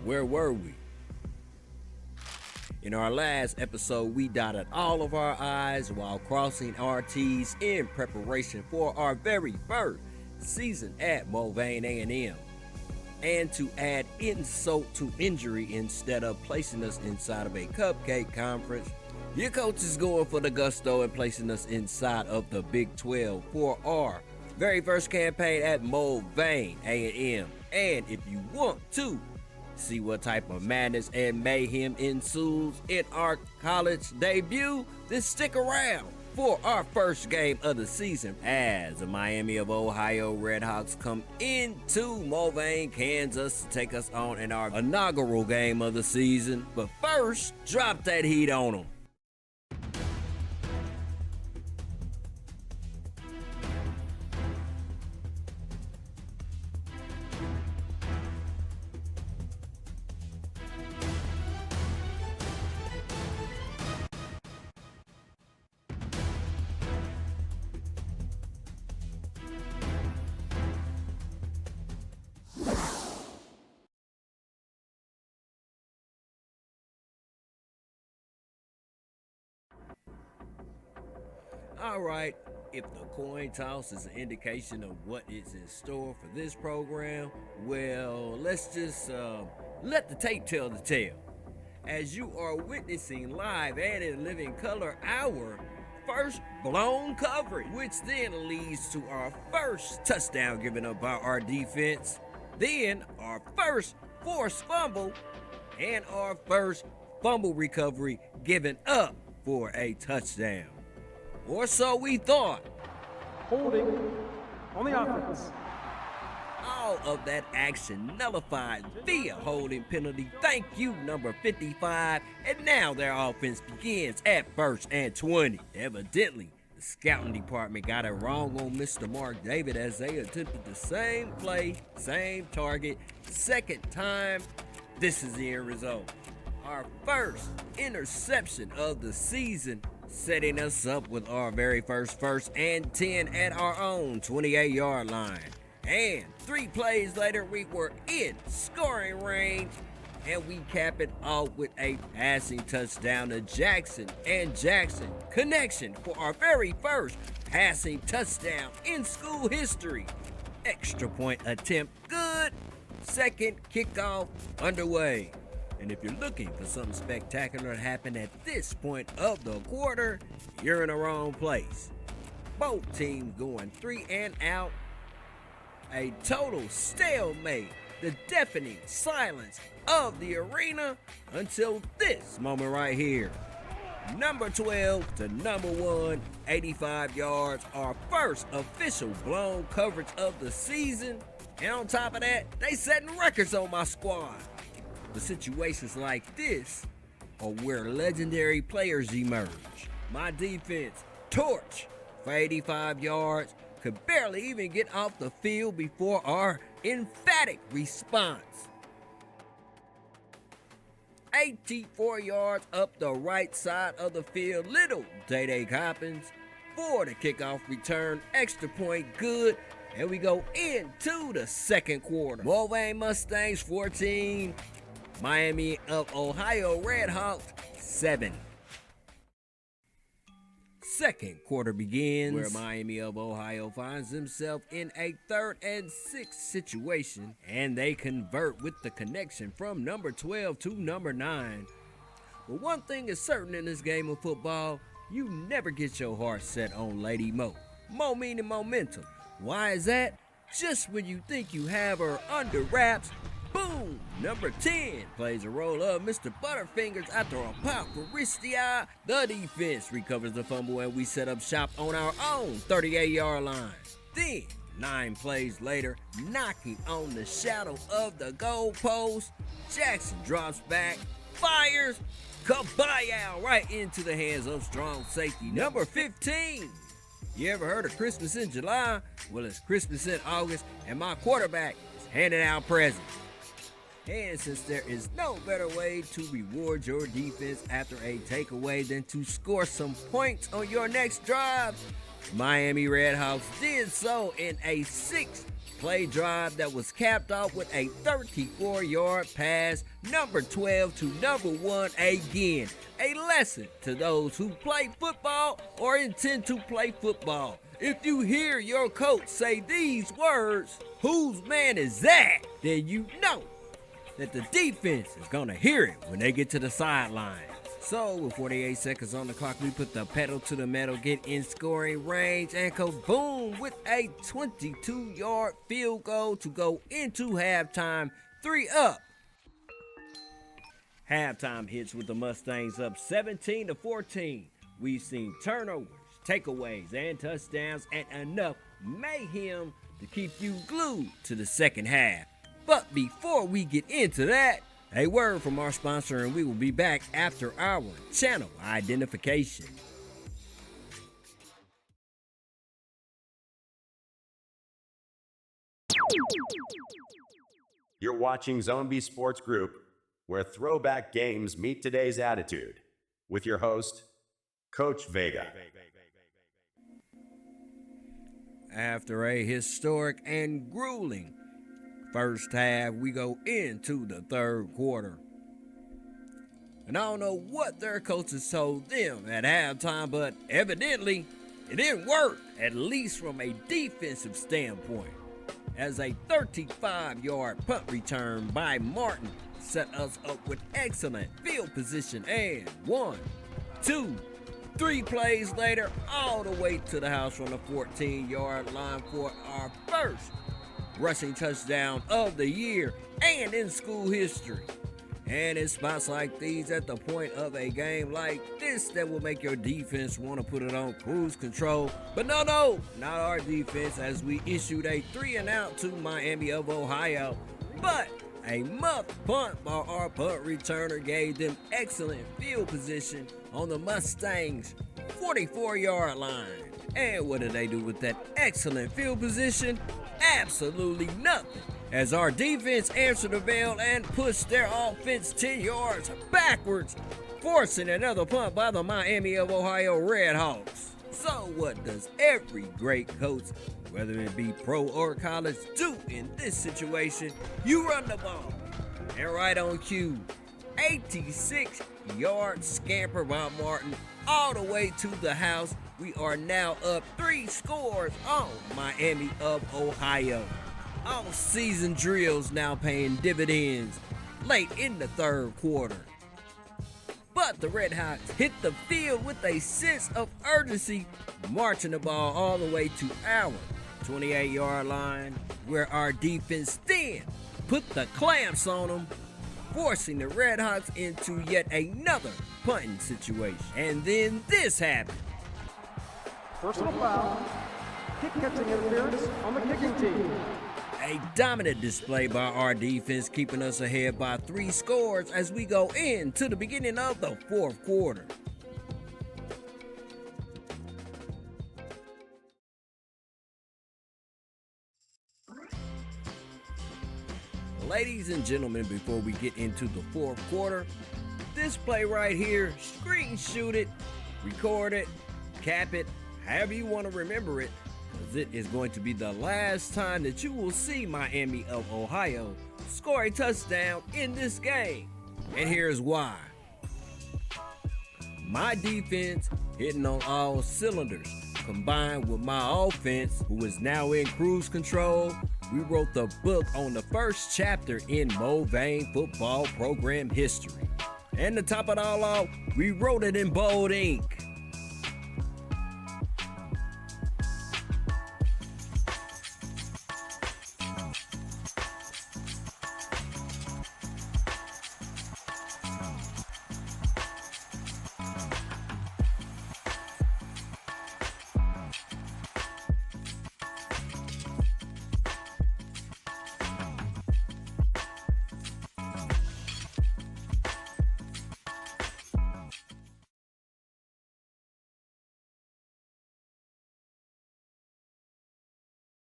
Where were we? In our last episode, we dotted all of our I's while crossing our T's in preparation for our very first season at Mulvane A&M. And to add insult to injury, instead of placing us inside of a cupcake conference, your coach is going for the gusto and placing us inside of the Big 12 for our very first campaign at Mulvane A&M. And if you want to see what type of madness and mayhem ensues in our college debut, then stick around for our first game of the season as the Miami of Ohio RedHawks come into Mopping Kansas to take us on in our inaugural game of the season. But first, drop that heat on them. Alright, if the coin toss is an indication of what is in store for this program, well, let's just let the tape tell the tale. As you are witnessing live and in living color our first blown coverage, which then leads to our first touchdown given up by our defense, then our first forced fumble, and our first fumble recovery given up for a touchdown. Or so we thought. Holding on the offense. All of that action nullified via holding penalty. Thank you, number 55. And now their offense begins at 1st and 20. Evidently, the scouting department got it wrong on Mr. Mark David as they attempted the same play, same target, second time. This is the end result. Our first interception of the season, setting us up with our very first and 10 at our own 28-yard line. And 3 plays later, we were in scoring range, and we cap it off with a passing touchdown to Jackson and Jackson connection for our very first passing touchdown in school history. Extra point attempt good. Second kickoff underway. And if you're looking for something spectacular to happen at this point of the quarter, you're in the wrong place. Both teams going 3 and out. A total stalemate. The deafening silence of the arena until this moment right here. Number 12 to number 1, 85 yards. Our first official blown coverage of the season. And on top of that, they setting records on my squad. The situations like this are where legendary players emerge. My defense, torch for 85 yards, could barely even get off the field before our emphatic response. 84 yards up the right side of the field, little Day Coppins for the kickoff return, extra point good, and we go into the second quarter. Mulvane Mustangs 14. Miami of Ohio RedHawks 7. Second quarter begins where Miami of Ohio finds himself in a 3rd and 6 situation, and they convert with the connection from number 12 to number 9. But one thing is certain in this game of football, you never get your heart set on Lady Mo. Mo meaning momentum. Why is that? Just when you think you have her under wraps, boom! Number 10 plays a roll of Mr. Butterfingers after a pop for Ncaa. The defense recovers the fumble and we set up shop on our own 38-yard line. Then, 9 plays later, knocking on the shadow of the goalpost, Jackson drops back, fires, kabaya right into the hands of strong safety number 15. You ever heard of Christmas in July? Well, it's Christmas in August, and my quarterback is handing out presents. And since there is no better way to reward your defense after a takeaway than to score some points on your next drive, Miami RedHawks did so in a 6 play drive that was capped off with a 34-yard pass, number 12 to number 1 again. A lesson to those who play football or intend to play football. If you hear your coach say these words, "Whose man is that?" then you know that the defense is going to hear it when they get to the sideline. So with 48 seconds on the clock, we put the pedal to the metal, get in scoring range, and kaboom with a 22-yard field goal to go into halftime, 3 up. Halftime hits with the Mustangs up 17-14. We've seen turnovers, takeaways, and touchdowns, and enough mayhem to keep you glued to the second half. But before we get into that, a word from our sponsor, and we will be back after our channel identification. You're watching Zone B Sports Group, where throwback games meet today's attitude, with your host, Coach Vega. After a historic and grueling first half, we go into the third quarter. And I don't know what their coaches told them at halftime, but evidently it didn't work, at least from a defensive standpoint, as a 35-yard punt return by Martin set us up with excellent field position, and 1, 2, 3 plays later, all the way to the house from the 14-yard line for our first rushing touchdown of the year and in school history. And it's spots like these at the point of a game like this that will make your defense want to put it on cruise control. But no, not our defense, as we issued a 3-and-out to Miami of Ohio. But a muffed punt by our punt returner gave them excellent field position on the Mustangs' 44-yard line. And what did they do with that excellent field position? Absolutely nothing, as our defense answered the bell and pushed their offense 10 yards backwards, forcing another punt by the Miami of Ohio RedHawks. So what does every great coach, whether it be pro or college, do in this situation? You run the ball. And right on cue, 86-yard scamper by Martin all the way to the house. We are now up 3 scores on Miami of Ohio. All season drills now paying dividends late in the third quarter. But the RedHawks hit the field with a sense of urgency, marching the ball all the way to our 28-yard line, where our defense then put the clamps on them, forcing the RedHawks into yet another punting situation. And then this happened. Personal foul. Kick catching interference on the kicking team. A dominant display by our defense, keeping us ahead by 3 scores as we go into the beginning of the fourth quarter. Ladies and gentlemen, before we get into the fourth quarter, this play right here, screenshot it, record it, cap it, however you want to remember it, because it is going to be the last time that you will see Miami of Ohio score a touchdown in this game. And here's why. My defense hitting on all cylinders, combined with my offense, who is now in cruise control. We wrote the book on the first chapter in Mulvane football program history. And to top it all off, we wrote it in bold ink.